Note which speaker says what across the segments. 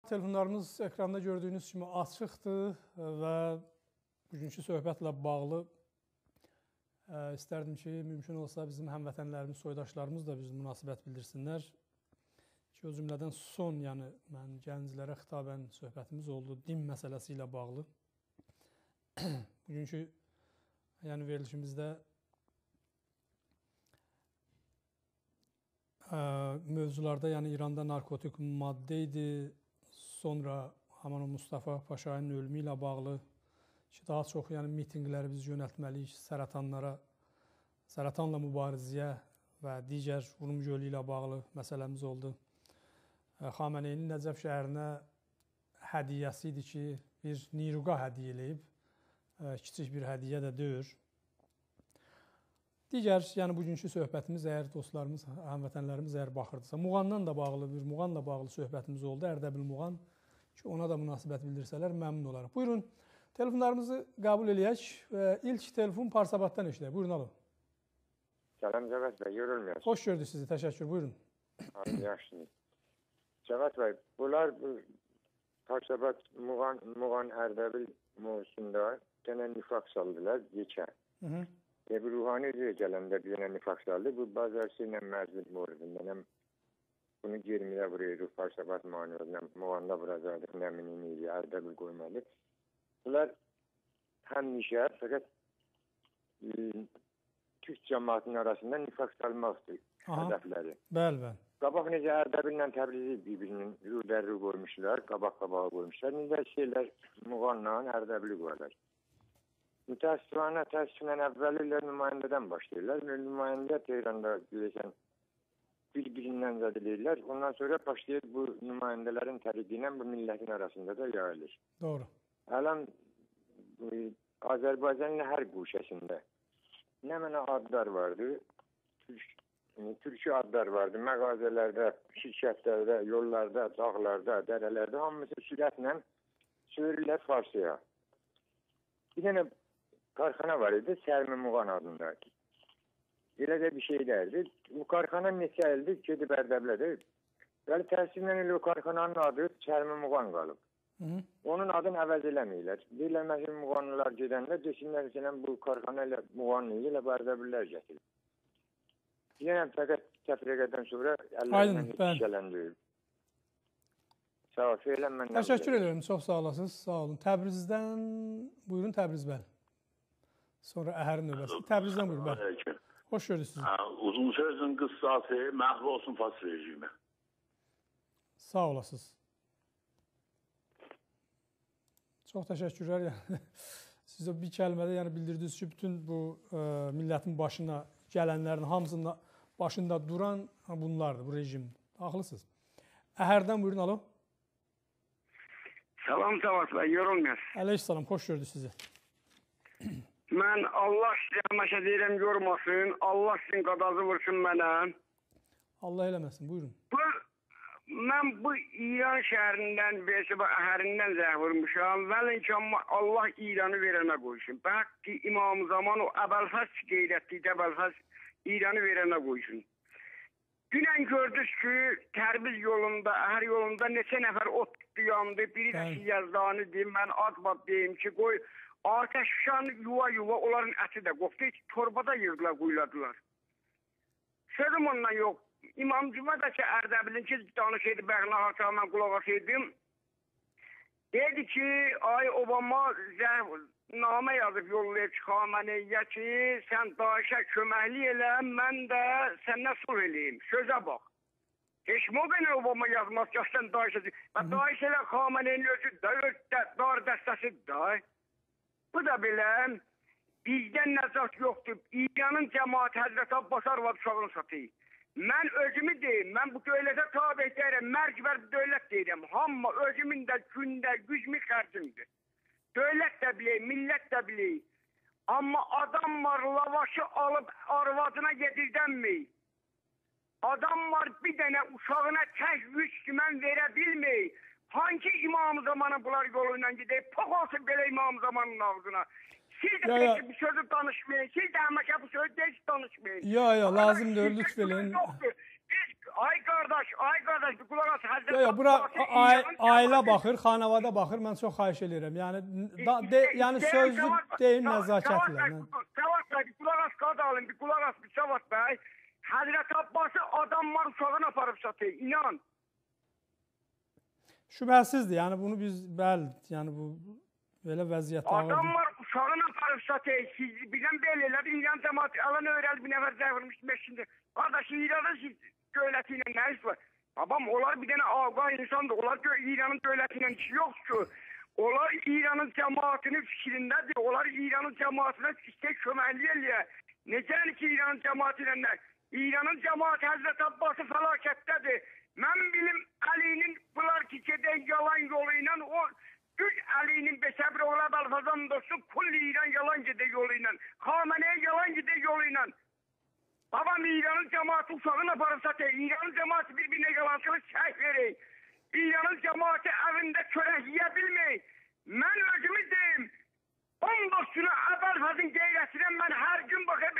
Speaker 1: Telefonlarımız ekranda gördüyünüz kimi açıqdır və bugünkü söhbətlə bağlı istərdim ki, mümkün olsa bizim həmvətənlərimiz, soydaşlarımız da biz münasibət bildirsinlər. Ki, o cümlədən son, yəni mən gənclərə xitabən söhbətimiz oldu din məsələsi ilə bağlı. Bugünkü yəni verilişimizdə mövzularda, yəni İranda narkotik maddə idi, sonra Haman Mustafa Paşayın ölümü ilə bağlı ki, daha çox yəni mitinqləri biz yönəltməliyik sərətanla mübarizəyə və digər Urum gölü ilə bağlı məsələmiz oldu. Xameneyinin Nəcəf şəhərinə hədiyyəsi idi ki, bir Niruqa hədiyyə eləyib, kiçik bir hədiyyə də deyir. Digər, yəni bugünkü söhbətimiz, əgər dostlarımız, həmvətənlərimiz əgər baxırdısa, Muğandan da bağlı bir Muğanla bağlı söhbətimiz oldu, Ərdəbil Muğan ki, ona da münasibət bildirsələr məmnun olaraq. Buyurun, telefonlarımızı qəbul eləyək və ilk telefon Parsabaddan eşləyək. Buyurun, alo.
Speaker 2: Salam Cəvət bəy, görülmüyor.
Speaker 1: Xoş gördük sizi, təşəkkür, buyurun.
Speaker 2: Yaxşı. Cəvət bəy, bunlar Parsabad Muğan Ərdəbil mövzusunda gənə nifaq saldılar, geçən. Bir ruhani gələndə bir dənə nifaq saldı. Bu bazarsı ilə mərzid mövzusundan bunu 20'də vuruyoruz. Parsabad manueldən Muğanda vuracaqdıq, nəminin iyi, Ərdəbil qoymadı. Bunlar həmişə fəqət Türk cəmaatının arasında nifaq salmaqdır hədəfləri.
Speaker 1: Bəli, bəli.
Speaker 2: Qabaq necə Ərdəbillə Təbrizi bir-birinin rüdərri qoymuşlar, qabaq-qabağa qoymuşlar. Necə şeylər Muğanla Ərdəbili qoyarlar. Təəssüfən əvvəlilə nümayəndədən başlayırlar. Nümayəndə Tehranda görəsən bir-birindən zədiləyirlər. Ondan sonra başlayır bu nümayəndələrin təriqi ilə bu millətin arasında da yayılır.
Speaker 1: Doğru.
Speaker 2: Hələm Azərbaycanın hər quşəsində nə mənə adlar vardı, türkü adlar vardı. Məqazələrdə, şirkətlərdə, yollarda, dağlarda, dərələrdə hamısı sürətlə söyürlər Farsıya. Bir dənə karxana var idi, Sərmi Muğan adında. Elə də bir şey derdi. Bu karxana neçə ildir, gedib Ərdəbilədir. Bəli, təəssüflə o karxananın adı Sərmi Muğan qalıb. Onun adını əvəz eləməyirlər. Deyirlər, məsələn, Muğanlılar gedəndə desinlər ki, bu karxana ilə Muğanlı ilə Ərdəbillər gətirir. Yəni, fəqət təfriqədən sonra əllərindən işələndirir. Sağ ol, söyləm məndən.
Speaker 1: Təşəkkür ederim, çox sağ olasınız, sağ olun. Təbrizdən, buyurun Təbriz bəli. Sonra Əhərin növbəsi. Təbrizdən buyurun bəli. Hoş gördük sizi.
Speaker 3: Uzun sözün qıssası məhv olsun Fas rejimi.
Speaker 1: Sağ olasınız. Çox təşəkkürlər. Sizə bir kəlmədə yəni bildirdiniz ki, bütün bu millətin başına gələnlərin hamısının başında duran bunlardır, bu rejim. Haqlısınız. Əhərdən buyurun, alo.
Speaker 4: Salam Cəvət bəy, yorulmayasın.
Speaker 1: Əleyhissalam, xoş gördük sizi.
Speaker 4: Mən Allah sizə həməşə deyirəm, yormasın, Allah sizin qadazı vursun mənə.
Speaker 1: Allah eləməsin, buyurun.
Speaker 4: Mən bu İran şəhərindən, Əhərindən zəh vurmuşam. Vəlin ki, Allah İranı verənə qoysun. Bəlkə ki, İmam-ı Zaman o əbəlfəz qeyrətlikdə əbəlfəz İranı verənə qoysun. Dünən gördünüz ki, Tərbiz yolunda, Əhər yolunda neçə nəfər ot yandı. Biri də ki, Yazdanı deyim, mən adbad deyim ki, qoy, ateşşan yuva onların əti də qopdu. Torbada yığdılar, quyladılar. Sözüm ondan yox. İmam Cümə də ki, Ərdəbilin ki, danışıydı, Bəğna Haçağı mən qulaq asıydım. Dedi ki, ay Obama namə yazıb yollayıb Xameneyə ki, sən Daişə köməkli elə, mən də səndən sulh eləyim. Sözə bax. Heç mi o beni Obama yazmaz ki, sən Daişə... Daişə ilə Xameneyin özü dar dəstəsi da. Bu da belə, bizdən nəzat yoxdur. İranın cəmaat Həzrət Abbas arvad uşağını satıyım. Mən özümü deyim, mən bu dövlətə tabi deyirəm, mərkəbər dövlət deyirəm. Hamma özümün də gündə gücmü xərcimdir. Dövlət də bilək, millət də bilək. Amma adam var, lavaşı alıb arvadına gedirdənmi? Adam var, bir dənə uşağına tək 100 tümən verə bilməyik. Hangi İmam-ı Zamanı bunlar yoluyla gidək? Pox olsun belə İmam-ı Zamanın ağzına. Siz də peki bu sözü danışmayın. Siz də həmişə bu sözü heç danışmayın.
Speaker 1: Lazım deyil, lütf eləyin.
Speaker 4: Biz Ay qardaş, bir qulaq as. Həzrət
Speaker 1: Yox, bura
Speaker 4: Abbasın İranın
Speaker 1: ailə
Speaker 4: cəmaəti-
Speaker 1: baxır, xanavada baxır. Mən çox xahiş edirəm. Yəni sözlü deyin nəzakətlə.
Speaker 4: Cavad bəy, bir qulaq as qadalım, bir qulaq as, bir Cavad bəy. Həzrət Abbası adamlar uşağına aparıb satır, inan.
Speaker 1: Şübhəsizdir. Yəni bunu biz bəli, yəni bu belə vəziyyətdə
Speaker 4: Adamlar uşağına aparıb satır. Siz bilən belə elədi, İran cəmaəti alan öyrədi, bir nəfər zəvurmuş meşində. Qardaş, İranın dövləti ilə nə iş var? Babam, onlar bir dənə ağqa insandır. Onlar İranın dövləti ilə işi yoxdur. Onlar İranın cəmaatının fikrindədir. Onlar İranın cəmaatına istək köməkli eləyər. Necə ki İranın cəmaati ilə nə? İranın cəmaati Həzrət Abbası fəlakətdədir. Mən bilim Əlinin bunlar ki gedək yalan yolu ilə o düz Əlinin Beşəbri oğlu Əbəlfəzan dostu kulli İran yalan gedək yolu ilə. Xamene'ye yalan gedək yolu ilə. Babam İranın cəmaati uşağını aparıb satır. İranın cəmaati bir-birinə yalancılıq şərh verir. İranın cəmaati evində çörək yiyə bilmir. Mən özümü deyim. 19 günü Əbəlfəzin qeyrətindən mən hər gün baxıb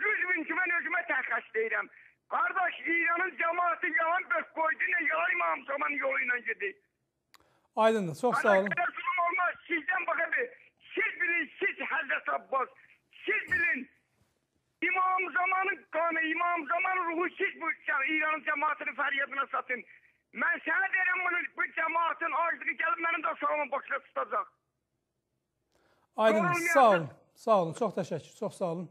Speaker 4: 100 bin ki mən özümə təxəş deyirəm. Qardaş, İranın cəmaati yalan bök qoydu, nə yalan İmam Zamanın yolu ilə gedir.
Speaker 1: Aydındır, çox sağ olun.
Speaker 4: Zulüm olmaz, sizdən baxıb, siz bilin, siz Həzrət Abbas, siz bilin. İmam Zamanın qanı, İmam Zamanın ruhu siz bu İranın cəmaatını fəryadına satın. Mən sənə deyirəm bunu, bu cəmaatın acılığı gəlib mənim də uşağımın başına tutacaq.
Speaker 1: Aydındır, sağ olun. Sağ olun, çox təşəkkür, çox sağ olun.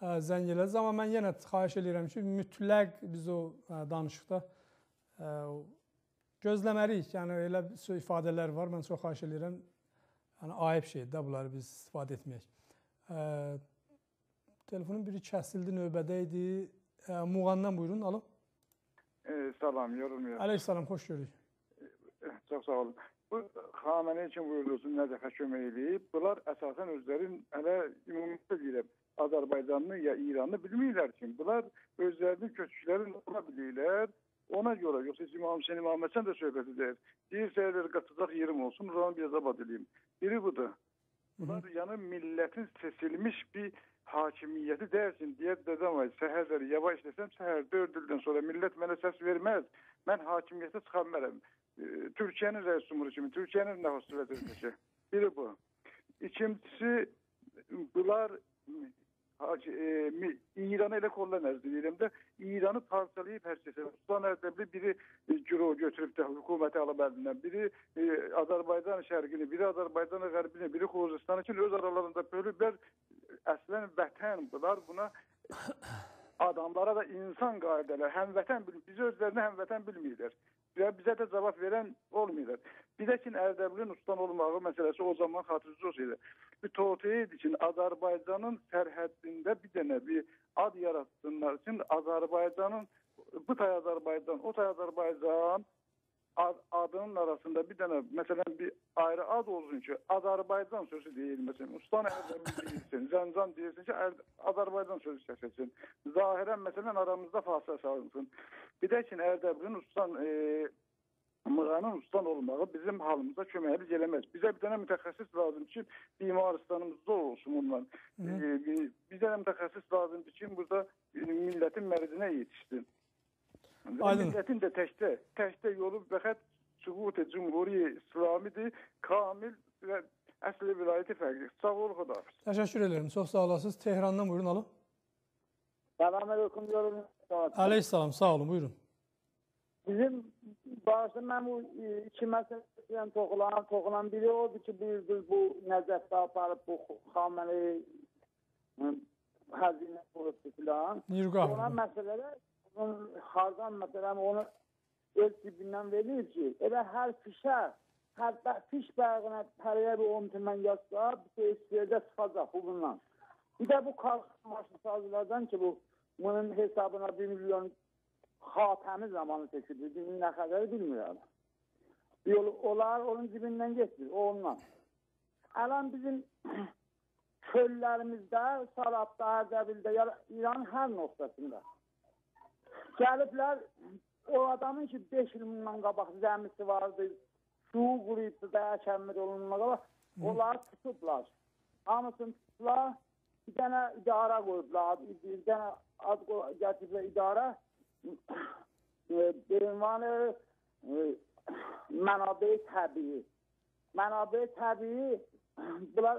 Speaker 1: Zəng elədiniz, amma mən yenə xahiş edirəm ki, mütləq biz o danışıqda gözləməliyik. Yəni elə ifadələr var, mən çox xahiş edirəm. Yəni ayıb şeydir də bunları biz istifadə etməyək. Telefonun biri kəsildi, növbədə idi. Muğandan buyurun, alo.
Speaker 5: Salam, yorulmuyor.
Speaker 1: Əleyhissalam, xoş görürük.
Speaker 5: Çox sağ olun. Bu Xamene'ye için buyurulsun, nə dəfə kömək eləyib. Bunlar əsasən özlərin hələ ümumiyyətlə deyirəm, Azərbaycanlı ya İranlı bilmirlər ki, bunlar özlərinin köçüklərini ola bilirlər. Ona görə, yoxsa İmam Hüseyin İmam Həsən də söhbət edir. Deyirsə, əgər qatacaq yerim olsun, onu bir zabad edeyim. Biri budur. Bunlar yəni millətin seçilmiş bir hakimiyyəti dərsin, deyə dedəm ay, səhərləri yavaş desəm, səhər 4 ildən sonra millət mənə səs verməz, mən hakimiyyətə çıxa bilmərəm. Türkiyənin rəis cumhuru kimi, Türkiyənin nüfus vəzirliyi. Biri bu. İkincisi, bunlar İran'a elə kollar nəzdir deyirəm də, İran'ı parçalayıb hər şeysə. Sultan Ərdəbli biri güro götürüb də hökuməti alıb əlindən, biri Azərbaycan şərqini, biri Azərbaycan qərbini, biri Xoruzistanı ki, öz aralarında bölüblər. Əslən vətən bunlar, buna adamlara da insan qaydalar, həmvətən bilmir. Biz özlərini həmvətən bilmirlər. Bizə də cavab verən olmuyorlar. Bir də ki, Ərdəbilin ustan olmağı məsələsi o zaman xatırcı idi. Bir toğutuya idi ki, Azərbaycanın sərhəddində bir dənə bir ad yaratsınlar için Azərbaycanın, bu tay Azərbaycan, o tay Azərbaycan adının arasında bir dənə, məsələn, bir ayrı ad olsun ki, Azərbaycan sözü deyil, məsələn, Ustan Ərdəbil deyilsin, Zəncan deyilsin ki, Azərbaycan sözü səsəsin. Zahirən, məsələn, aramızda fasilə sağlınsın. Bir də ki, Ərdəbilin Ustan, Mığanın ustan olmağı bizim halımıza köməklik eləməz. Bizə bir dənə mütəxəssis lazım ki, bimaristanımızda olsun ondan. Bir dənə mütəxəssis lazımdır ki, burada millətin mərdinə yetişsin. Milletin de təkdə yolu fəqət sübut-i Cumhuri İslamidir, kamil və əsli vilayəti fərqli. Sağ ol, xudafiz.
Speaker 1: Təşəkkür ederim, çox sağ olasınız. Tehrandan buyurun, alo.
Speaker 6: Selamünaleyküm diyorum.
Speaker 1: Aleyhisselam, sağ olun, buyurun.
Speaker 6: Bizim başta mən bu iki məsələsindən toxulan biri oldu ki, bu Nəcəfdə aparıb bu Xameneyi xəzinə qoyubdu filan. Ona məsələlər Xazan məsələn onu öz cibindən verir ki, elə hər fişə, hər fiş bəğinə pərəyə bir 10 tümən yazsa, bir istəyəcə çıxacaq bu bundan. Bir də bu maşın sazlardan ki, bunun hesabına 1 milyon xatəmi zamanı çəkildi, nə qədəri bilmirəm. Onlar onun cibindən geçmir, o ondan. Ələn bizim köllərimizdə, Sarabda, Ərdəbildə, İranın hər noktasında. Gəliblər, o adamın ki 5 il bundan qabaq zəmisi vardı, su quruyubdu da kəmir olunma qabaq, onları tutublar. Hamısını tutublar, bir dənə idara qoyublar, bir dənə ad gətiriblər idara. ünvanı mənabə təbii. Mənabə təbii bunlar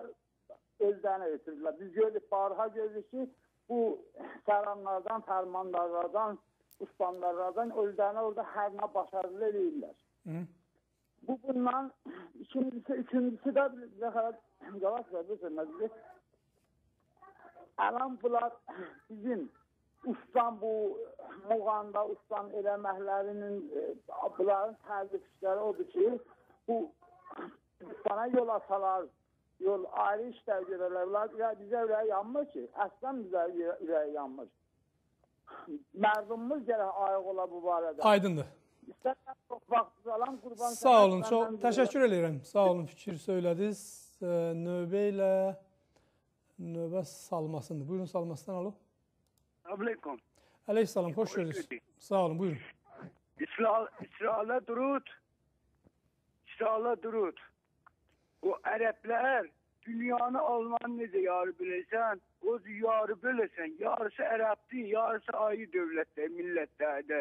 Speaker 6: özlərini ötürürlər. Biz gördük, barha görürük ki, bu səramlardan, fərmanlardan, uspanlardan özlərini orada hər nə başarılı edirlər. Bu bundan üçüncüsü də qalaq verdir. Alan bunlar bizim ustan bu muğanda, ustan eləməklərinin bunların tərzifçiləri odur ki, bu ustana yol asalar, yol ayrı işlər görərlər. Bizə ürəyi yanmır ki, əslən bizə ürəyi yanmır. Mərdumumuz gərək ayıq ola bu barədə.
Speaker 1: Aydındır.
Speaker 6: İstərsən çox vaxtınızı alam, qurban sənə.
Speaker 1: Sağ olun, çox təşəkkür edirəm. Sağ olun, fikir söylədiniz. Növbə salmasındır. Buyurun, salmasından alın.
Speaker 4: Aleyküm.
Speaker 1: Aleykümselam, hoş gördünüz. Sağ olun, buyurun.
Speaker 4: İsrail'e durut. İsrail'e durut. O Ərəblər dünyanı Alman necə yarı bilirsən, o yarı bilirsən. Yarısı Ərəbdir, yarısı ayrı dövlətdə, millətlərdə.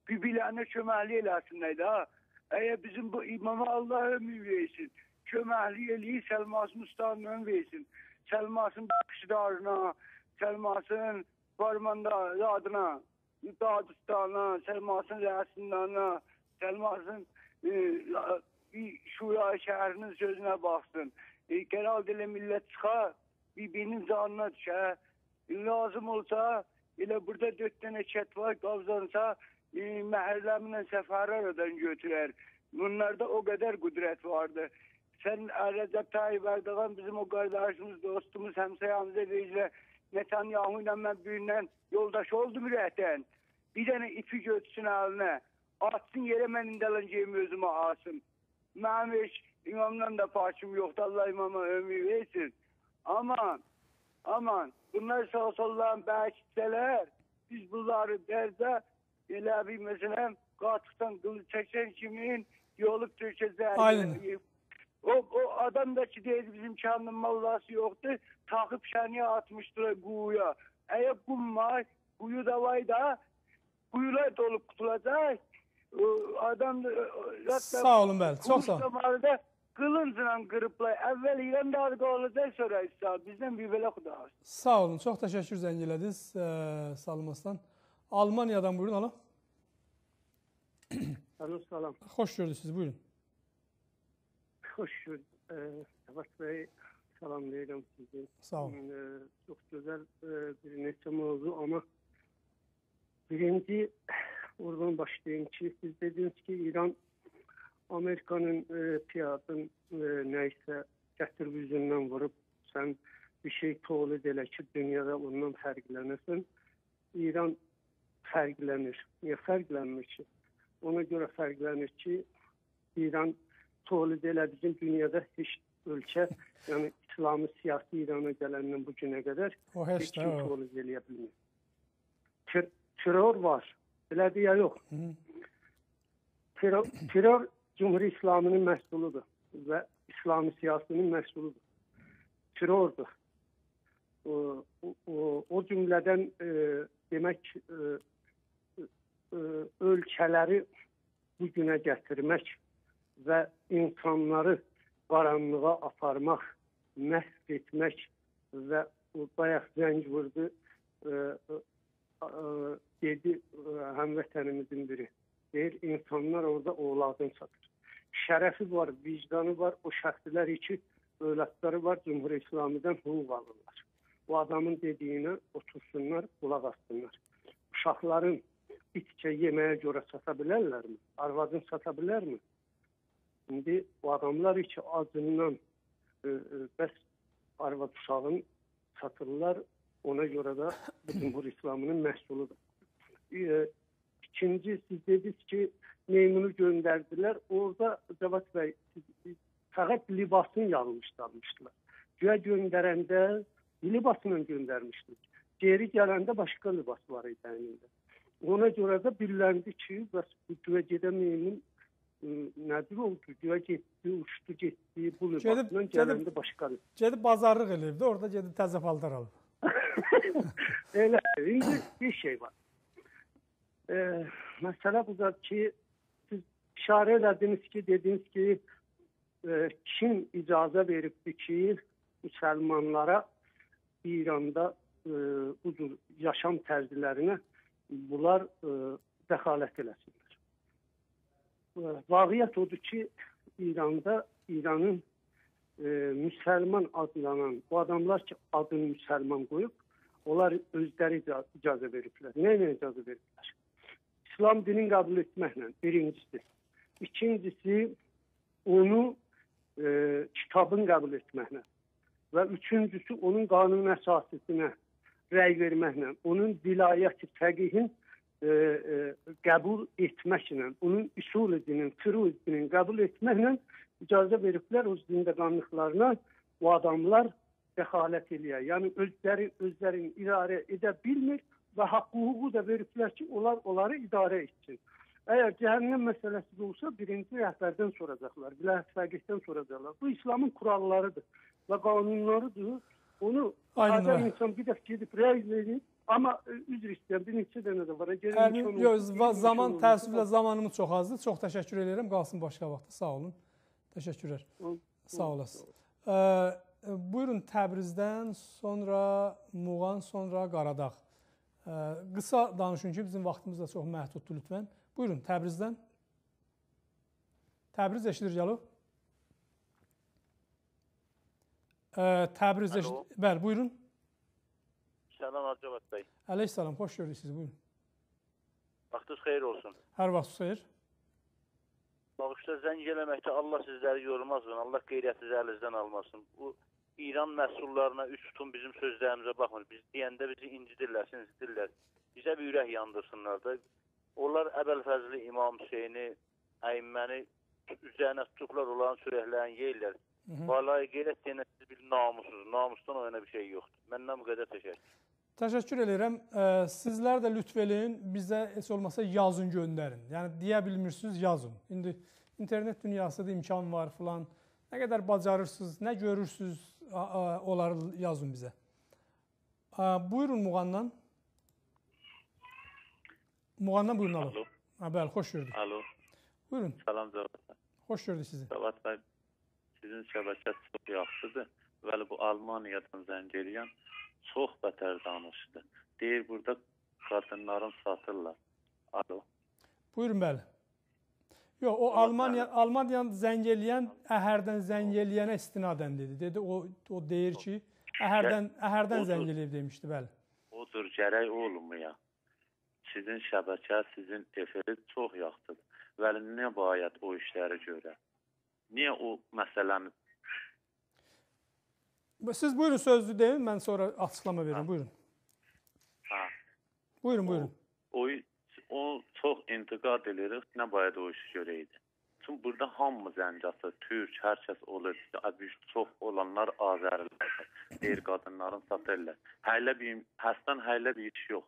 Speaker 4: Bir-birlərinə köməkli eləsinlər də. Əgər bizim bu imama Allah ömür versin, köməkli eləyir, Səlmasın ustalarından versin. Səlmasın baxışlarına, Səlmasın barmandadına, Dağıstan'a, Səlmasın rəsimlərine, Səlmasın Şura şəhərinin sözünə baxsın. Qəral elə millət çıxa, bir-birinin canına düşə. Lazım olsa, elə burada 4 dənə kət var, qavzansa, məhərləminə səfərlərdən götürər. Bunlarda o qədər qüdrət vardı. Sən Rəcəb Tayyip Erdoğan bizim o qardaşımız, dostumuz, həmsəyamıza deyicə, Netanyahu ilə mən birindən yoldaş oldum rəhdən. Bir dənə ipi götürsün əlinə, atsın yerə mən indələncəyim özümə asım. Mənim heç imamdan da parçım yoxdur, Allah imama ömür versin. Aman, bunlar sağ solların bəkitsələr, biz bunları dərdə, elə bir məsələn, qatıqdan qılı çəkən kimin yolu Türkçə O adam da ki deyir bizim kanın mallası yoktu, takıp şaniye atmıştılar kuyuya. Eğer kum var, kuyu da var da, kuyular dolup tutulacak. Adam da...
Speaker 1: Sağ olun bəli, çox sağ olun.
Speaker 4: Qılıncla qırıblar. Əvvəl İran darqı olacaq, sonra İsrail. Bizdən bir belə xuda.
Speaker 1: Sağ olun, çox təşəkkür zəng elədiniz salmasdan. Almaniyadan buyurun, alın.
Speaker 7: Salam.
Speaker 1: Xoş gördük sizi, buyurun.
Speaker 7: Hoş gördük. Sevat Bey, salamlayıram sizi.
Speaker 1: Sağ olun.
Speaker 7: Çok güzel bir neçə mövzu ama birinci oradan başlayayım ki, siz dediniz ki İran Amerika'nın piyadın neyse gətirib yüzündən vurup sen bir şey toğlu elə ki dünyada ondan fərqlənirsin. İran fərqlənir. Niye fərqlənmir ki? Ona göre fərqlənir ki İran toğlu elə bizim dünyada heç ölkə, yəni İslami siyasi İrana gələndən bu günə qədər heç kim toğlu eləyə bilmir. Terör var. Elə deyə yox. Terör Cumhuriyet İslamının məhsuludur və İslami siyasının məhsuludur. Terördür. O cümlədən demək ölkələri bu günə gətirmək və insanları qaranlığa aparmaq, məhv etmək və bayaq zəng vurdu, dedi həmvətənimizin biri. Deyir, insanlar orada oğladın satır. Şərəfi var, vicdanı var, o şəxslər iki övladları var, Cumhuriyet İslamidən hüquq alırlar. Bu adamın dediyinə otursunlar, qulaq assınlar. Uşaqların bitkə yeməyə görə sata bilərlərmi? Arvadın sata bilərmi? Şimdi o adamlar iki acından bəs arvad uşağın satırlar, ona göre de Cumhuriyet İslamının məhsuludur. İkinci, siz dediniz ki meymunu gönderdiler. Orada Cevat Bey fəqət libasını yanlışlanmışlar. Güya göndərəndə libasını göndermiştik. Geri gələndə başka libas var idi əlində. Ona göre de billəndi ki, bəs bu güya gedən meymun nədir oldu? Güya getdi, uçdu, getdi, bu libasla gələndə başqa.
Speaker 1: Gedib bazarlıq eləyib də, orada gedib təzə paltar alıb.
Speaker 7: Elə, indi bir şey var. Məsələ budur ki, siz işarə edədiniz ki, dediniz ki, kim icazə veribdir ki, müsəlmanlara İranda bu cür yaşam tərzlərinə bunlar dəxalət eləsinlər. Vaqiət odur ki, İranın müsəlman adlanan bu adamlar ki, adını müsəlman qoyub, onlar özləri icazə veriblər. Nə ilə icazə veriblər? İslam dinin qəbul etməklə, birincisi. İkincisi, onu kitabın qəbul etməklə. Və üçüncüsü, onun qanun əsasına rəy verməklə, onun vilayəti fəqihin qəbul etməklə, onun üsul dinin, furu dinin qəbul etməklə icazə veriblər o zindəqanlıqlarına o adamlar dəxalət eləyər. Yəni özlərini idarə edə bilmir və hüququ da veriblər ki, onları idarə etsin. Əgər cəhənnəm məsələsi də olsa, birinci rəhbərdən soracaqlar, vilayət fəqihdən soracaqlar. Bu İslamın kurallarıdır və qanunlarıdır. Onu adam insan bir dəfə gedib rəy verir, amma üzr istəyəm, bir neçə dənə də var.
Speaker 1: Zaman təəssüflə zamanımız çox azdır. Çox təşəkkür edirəm. Qalsın başqa vaxtda. Sağ olun. Təşəkkürlər. Sağ olasın. Buyurun Təbrizdən, sonra Muğan, sonra Qaradağ. Qısa danışın ki, bizim vaxtımız da çox məhduddur lütfən. Buyurun Təbrizdən. Təbriz eşidir gəlo. Təbriz eşidir. Bəli, buyurun.
Speaker 8: Səlam Arcavat bəy.
Speaker 1: Əleyhissalam, xoş gördük sizi, buyurun.
Speaker 8: Vaxtınız xeyir olsun.
Speaker 1: Hər vaxt xeyir.
Speaker 8: Bağışda zəng eləməkdə Allah sizləri yormazsın, Allah qeyrətinizi əlinizdən almasın. Bu İran məhsullarına üç tutun bizim sözlərimizə baxmır. Biz deyəndə bizi incidirlər, incidirlər. Bizə bir ürək yandırsınlar da. Onlar Əbəlfəzli İmam Hüseyni, Əyimməni üzərinə tutublar, onların sürəklərini yeyirlər. Vallahi qeyrət deyənə siz bir namussuz, namusdan oyana bir şey yoxdur. Məndən bu qədər təşəkkür.
Speaker 1: Təşəkkür edirəm. Sizlər də lütf eləyin, bizə heç olmasa yazın göndərin. Yəni deyə bilmirsiniz, yazın. İndi internet dünyasıdır, imkan var filan. Nə qədər bacarırsınız, nə görürsünüz, onları yazın bizə. Buyurun Muğandan. Muğandan buyurun alo. Bəli, xoş gördük.
Speaker 9: Alo.
Speaker 1: Buyurun.
Speaker 9: Salam Cavad.
Speaker 1: Xoş gördük sizi.
Speaker 9: Cavad bəy, sizin şəbəkə çox yaxşıdır. Bəli, bu Almaniyadan zəng eləyən çox bətər danışdı. Deyir, burada qadınların satırlar. Alo.
Speaker 1: Buyurun, bəli. Yox, o Almaniyadan zəng eləyən, əhərdən zəng eləyənə istinadən dedi. Dedi, o deyir ki, əhərdən zəng eləyib demişdi, bəli.
Speaker 9: Odur, gərək olmuyor. Sizin şəbəkə, sizin efiri çox yaxşıdır. Bəli, niyə bayət o işləri görə? Niyə o məsələni?
Speaker 1: Siz buyurun sözlü deyin, mən sonra açıqlama verim. Buyurun. Buyurun.
Speaker 9: O çox intiqad edirik, nə bayət o işi görəydi. Çünki burada hamımız əncası, türk, hər kəs olur. Çox olanlar Azərilər, deyir qadınların satırlar. Həsdən hələ bir iş yox.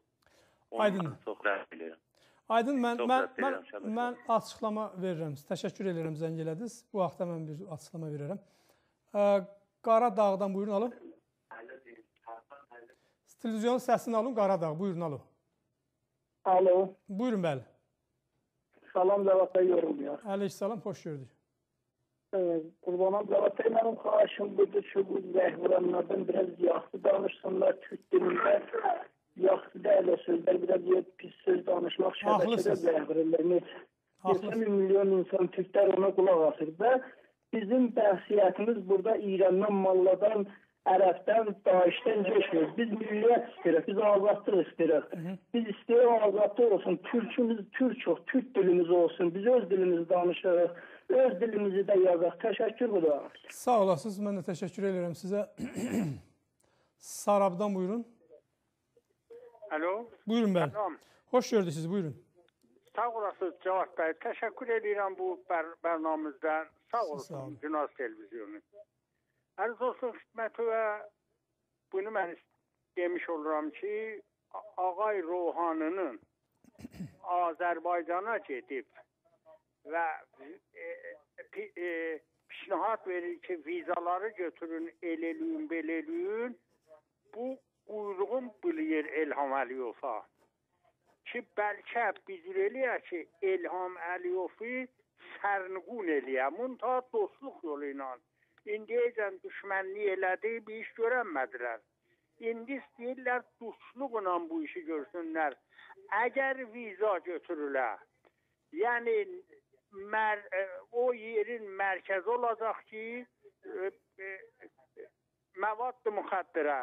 Speaker 1: Aydın.
Speaker 9: Çox rəhm edirəm.
Speaker 1: Aydın, mən açıqlama verirəm. Təşəkkür edirəm, zəng elədiniz. Bu vaxtda mən bir açıqlama verirəm. Qaradağdan buyurun, alo. Televizyonun səsini alın, Qaradağ. Buyurun, alo.
Speaker 6: Alo.
Speaker 1: Buyurun, bəli.
Speaker 6: Salam, Cavad bəy yorulmuyor.
Speaker 1: Əleyhissalam, xoş gördük.
Speaker 6: Qurbanam Cavad bəy, mənim xahişim budur ki, bu zəhvuranlardan biraz yaxşı danışsınlar, Türk dilində. Yaxşı dəyərli sözlər, biraz pis söz danışmaq şəbəkədə zəhvuranlar. 80 milyon insan Türklər ona qulaq asır və bizim bəhsiyyətimiz burada İrandan, Malladan, Ərəbdən, Daişdən geçmiyor. Biz milliyyət istəyirik, biz azadlıq istəyirik. Biz istəyirik azadlıq olsun, Türkümüz Türk çox, Türk dilimiz olsun, biz öz dilimizi danışırıq, öz dilimizi də yazaq. Təşəkkür budur.
Speaker 1: Sağ olasınız, mən də təşəkkür edirəm sizə. Sarabdan buyurun.
Speaker 10: Alo.
Speaker 1: Buyurun bəli. Xoş gördük sizi, buyurun.
Speaker 10: Sağ olasınız Cavad bəy. Təşəkkür edirəm bu bərnamizdən. Sağ olsun Günaz Televizyonu. Ərz olsun xidməti və bunu mən demiş oluram ki, Ağay Rohanının Azərbaycana gedib və pişnahad verir ki, vizaları götürün, eləlüyün, beləlüyün. Bu uyruğun bilir İlham Əliyova. ki, bəlkə biz eləyək ki, İlham Əliyovu sərnqun eləyək. Munta dostluq yolu ilə. İndiyəcən düşmənlik elədi, bir iş görənmədilər. İndi istəyirlər dostluqla bu işi görsünlər. Əgər viza götürülər, yəni o yerin mərkəzi olacaq ki, məvad müxəddərə,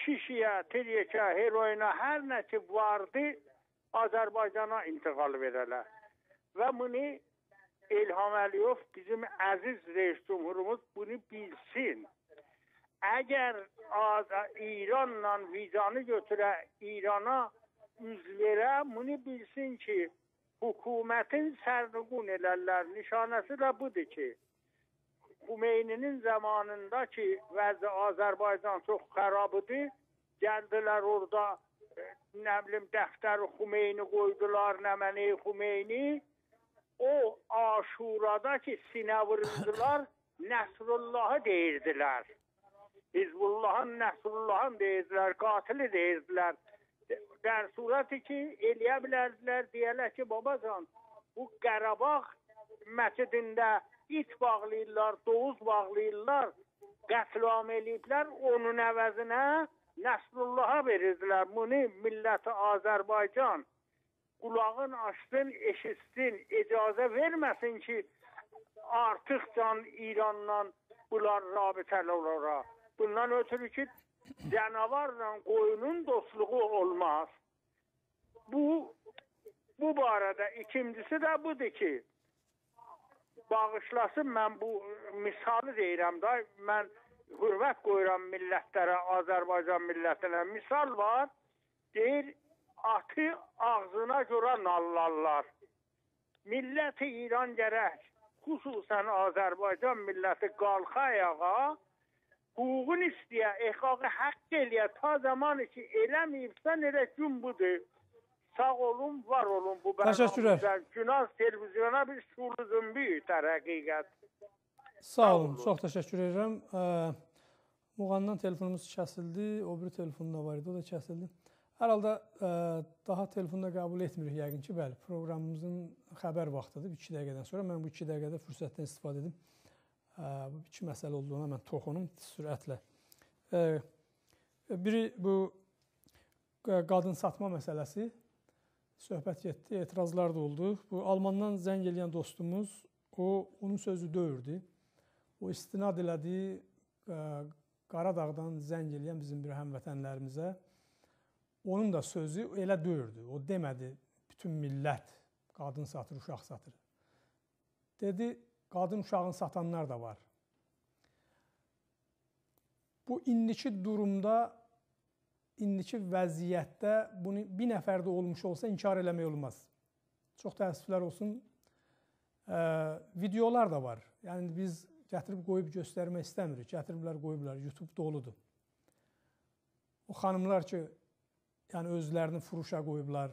Speaker 10: şişiyə, tiryəkə, heroina, hər nə ki vardı, Azərbaycana intiqal verələr. Və bunu İlham Əliyov, bizim əziz reis cumhurumuz bunu bilsin. Əgər İranla vizanı götürə, İrana üz verə, bunu bilsin ki, hökumətin sərnqun elərlər. Nişanəsi də budur ki, Xumeyninin zamanında ki, vəzi Azərbaycan çox xarabıdır, gəldilər orada, nə bilim, dəftəri Xumeyni qoydular, nəməni Xumeyni, o Aşurada ki, sinə vururdular, Nəsrullahı deyirdilər. Hizbullahın, Nəsrullahın deyirdilər, qatili deyirdilər. Dər surəti ki, eləyə bilərdilər, deyərlər ki, babacan, bu Qarabağ məscidində it bağlayırlar, doğuz bağlayırlar, qətlam eləyiblər, onun əvəzinə Nəsrullaha verirdilər. Bunu milləti Azərbaycan qulağın açsın, eşitsin, icazə verməsin ki, artıq can İranla bunlar rabitəli olaraq. Bundan ötürü ki, canavarla qoyunun dostluğu olmaz. Bu barədə ikincisi də budur ki, bağışlasın, mən bu misalı deyirəm da, mən hürmət qoyuram millətlərə, Azərbaycan millətinə. Misal var, deyir, atı ağzına görə nallarlar. Milləti İran gərək, xüsusən Azərbaycan milləti qalxa ayağa, hüququn istəyə, exaqı haqq eləyə, ta zamanı ki, eləməyibsən, elə gün budur. Sağ olun, var olun bu bərnamızdan. Günaz televizyona bir şuurlu zümbi ütər həqiqət.
Speaker 1: Sağ olun, çox təşəkkür edirəm. Muğandan telefonumuz kəsildi, o biri telefonda var idi, o da kəsildi. Hər halda daha telefonda qəbul etmirik yəqin ki, bəli, proqramımızın xəbər vaxtıdır, 2 dəqiqədən sonra. Mən bu 2 dəqiqədə fürsətdən istifadə edim. Bu iki məsələ olduğuna mən toxunum sürətlə. Biri bu qadın satma məsələsi. Söhbət getdi, etirazlar da oldu. Bu Almandan zəng eləyən dostumuz, onun sözü döyürdü. O istinad elədi Qaradağdan zəng eləyən bizim bir həmvətənlərimizə. Onun da sözü elə döyürdü. O demədi, bütün millət qadın satır, uşaq satır. Dedi, qadın uşağın satanlar da var. Bu indiki durumda, indiki vəziyyətdə bunu bir nəfərdə olmuş olsa inkar eləmək olmaz. Çox təəssüflər olsun. Videolar da var. Yəni biz gətirib qoyub göstərmək istəmirik. Gətiriblər, qoyublar. YouTube doludur. O xanımlar ki, yəni özlərini furuşa qoyublar.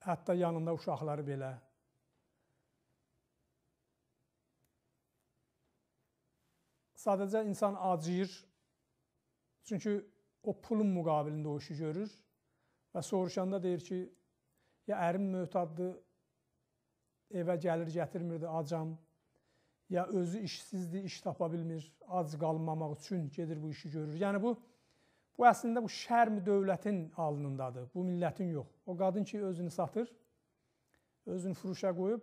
Speaker 1: Hətta yanında uşaqları belə. Sadəcə insan acıyır. Çünki o pulun müqabilində o işi görür və soruşanda deyir ki, ya ərim möhtaddır, evə gəlir, gətirmirdi, acam, ya özü işsizdir, iş tapa bilmir, ac qalmamaq üçün gedir bu işi görür. Yəni bu əslində bu şərm dövlətin alnındadır, bu millətin yox. O qadın ki, özünü satır, özünü furuşa qoyub,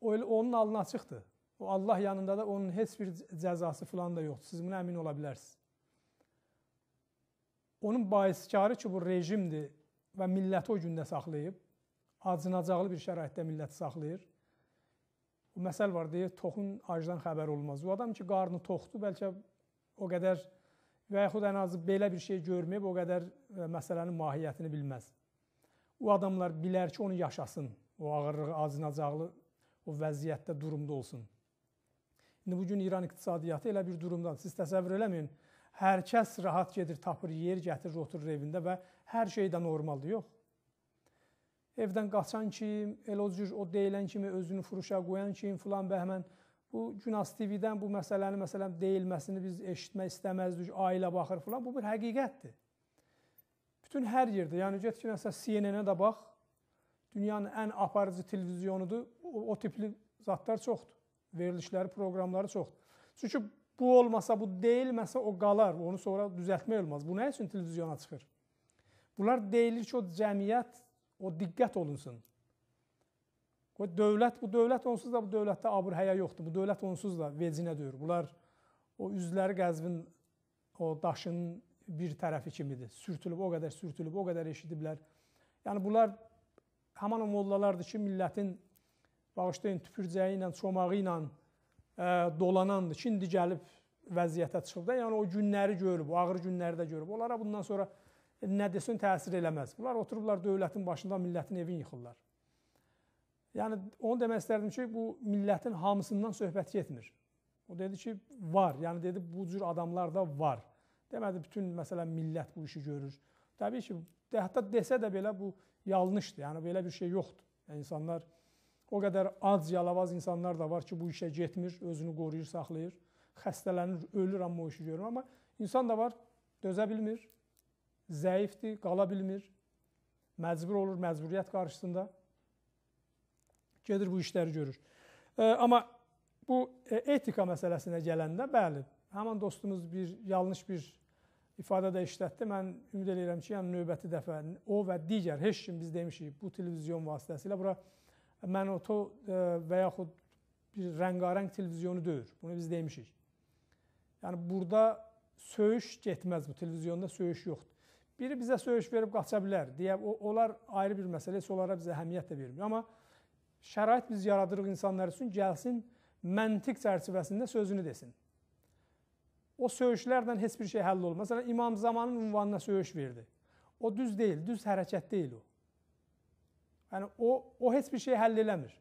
Speaker 1: onun alnı açıqdır. O Allah yanında da onun heç bir cəzası falan da yoxdur. Siz buna əmin ola bilərsiniz. Onun baiskarı ki, bu rejimdir və milləti o gündə saxlayıb, acınacaqlı bir şəraitdə milləti saxlayır. O məsəl var, deyir, toxun acdan xəbər olmaz. O adam ki, qarnı toxdur, bəlkə o qədər və yaxud ən azı belə bir şey görməyib, o qədər məsələnin mahiyyətini bilməz. O adamlar bilər ki, onu yaşasın, o ağırlığı, acınacaqlı, o vəziyyətdə, durumda olsun. İndi bugün İran iqtisadiyyatı elə bir durumdadır. Siz təsəvvür eləməyin, hər kəs rahat gedir, tapır, yer gətirir, oturur evində və hər şey də normaldır, yox. Evdən qaçan kim, elə o cür o deyilən kimi özünü furuşa qoyan kim, filan bəhmən. Bu Günaz TV-dən bu məsələnin deyilməsini biz eşitmək istəməzdik, ailə baxır filan. Bu bir həqiqətdir. Bütün hər yerdə, yəni get ki, məsələn, CNN-ə də bax, dünyanın ən aparıcı televizyonudur, o tipli zatlar çoxdur, verilişləri, proqramları çoxdur. Çünki bu olmasa, bu deyilməsə o qalar, onu sonra düzəltmək olmaz. Bu nə üçün televizyona çıxır? Bunlar deyilir ki, o cəmiyyət, o diqqət olunsun. Bu dövlət onsuz da bu dövlətdə abır-həya yoxdur, bu dövlət onsuz da vecinə döyür. Bunlar o üzləri Qəzvin, o daşının bir tərəfi kimidir. Sürtülüb, o qədər eşidiblər. Yəni bunlar haman o mollalardır ki, millətin bağışlayın tüpürcəyi ilə, çomağı ilə dolanandır. Şimdi gəlib vəziyyətə çıxıb da, yəni o günləri görüb, o ağır günləri də görüb. Onlara bundan sonra nə desin təsir eləməz. Bunlar oturublar dövlətin başında, millətin evini yıxırlar. Yəni onu demək istərdim ki, bu millətin hamısından söhbət getmir. O dedi ki, var. Yəni dedi, bu cür adamlar da var. Demədi, bütün məsələn millət bu işi görür. Təbii ki, hətta desə də belə bu yanlışdır. Yəni belə bir şey yoxdur. Yəni, insanlar o qədər ac, yalavaz insanlar da var ki, bu işə getmir, özünü qoruyur, saxlayır. Xəstələnir, ölür, amma o işi görür. Amma insan da var, dözə bilmir, zəifdir, qala bilmir, məcbur olur, məcburiyyət qarşısında. Gedir bu işləri görür. Amma bu etika məsələsinə gələndə, bəli, həman dostumuz bir yanlış bir ifadə də işlətdi. Mən ümid edirəm ki, yəni növbəti dəfə o və digər heç kim biz demişik bu televizyon vasitəsilə bura Mənoto və yaxud bir rəngarəng televizyonu deyir. Bunu biz demişik. Yəni burada söyüş getməz, bu televizyonda söyüş yoxdur. Biri bizə söyüş verib qaça bilər deyə, onlar ayrı bir məsələ, heç onlara bizə əhəmiyyət də vermir. Amma şərait biz yaradırıq insanlar üçün, gəlsin məntiq çərçivəsində sözünü desin. O söyüşlərdən heç bir şey həll olmaz. Məsələn, İmam Zamanın ünvanına söyüş verdi. O düz deyil, düz hərəkət deyil o. Yəni, o heç bir şey həll eləmir.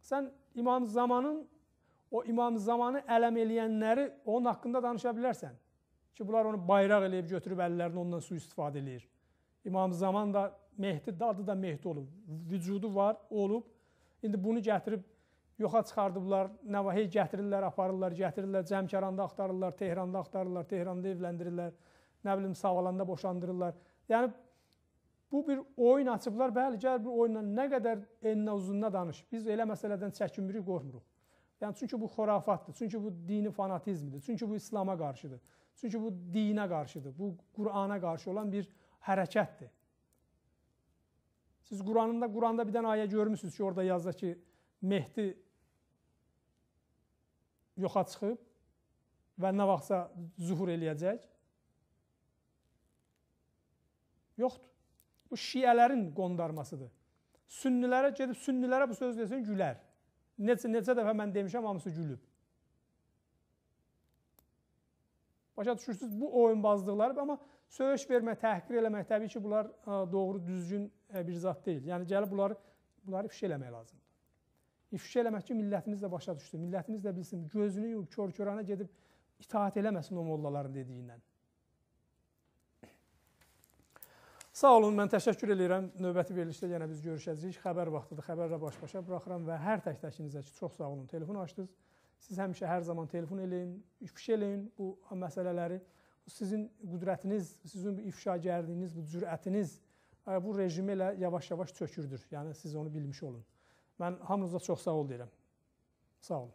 Speaker 1: Sən İmam Zamanı ələm eləyənləri onun haqqında danışa bilərsən. Ki, bunlar onu bayraq eləyib, götürüb əllərini ondan sui-istifadə eləyir. İmam Zaman da Mehdi, adı da Mehdi olub. Vücudu var, olub. İndi bunu gətirib yoxa çıxardıblar, Nəvahiyə gətirirlər, aparırlar, Cəmkəranda axtarırlar, Tehranda axtarırlar, Tehranda evləndirirlər, nə bilim, Savalanda boşandırırlar. Yəni, bu bir oyun açıblar, bəli, gəl bir oyunla nə qədər enlə uzununa danış. Biz elə məsələdən çəkinmirik, qorxmuruq. Yəni, çünki bu xorafatdır, çünki bu dini fanatizmdir, çünki bu İslama qarşıdır, çünki bu dinə qarşıdır, bu Qur'ana qarşı olan bir hərəkətdir. Siz Qur'anda bir dənə ayə görmüsünüz ki, orada yazda ki, Mehdi yoxa çıxıb və nə vaxtsa zuhur eləyəcək. Yoxdur. Bu şiələrin qondarmasıdır. Sünnilərə gedib, sünnilərə bu söz desin, gülər. Neçə dəfə mən demişəm, hamısı gülüb. Başa düşürsünüz, bu oyunbazlıqları, amma söyüş vermək, təhqir eləmək, təbii ki, bunlar doğru, düzgün bir zat deyil. Yəni, gəlib bunları ifşa eləmək lazımdır. İfşa eləmək ki, millətimiz də başa düşsün, millətimiz də bilsin, gözünü yuyub, kör-körana gedib itaat eləməsin o mollaların dediyindən. Sağ olun, mən təşəkkür edirəm. Növbəti verilişdə yenə biz görüşəcəyik. Xəbər vaxtıdır, xəbərlə baş-başa buraxıram və hər tək-təkinizə ki, çox sağ olun, telefon açdınız. Siz həmişə hər zaman telefon eləyin, ifşa eləyin bu məsələləri. Sizin qüdrətiniz, sizin ifşagərliyiniz, bu cürətiniz bu rejimi ilə yavaş-yavaş çökürdür. Yəni, siz onu bilmiş olun. Mən hamınıza çox sağ ol deyirəm. Sağ olun.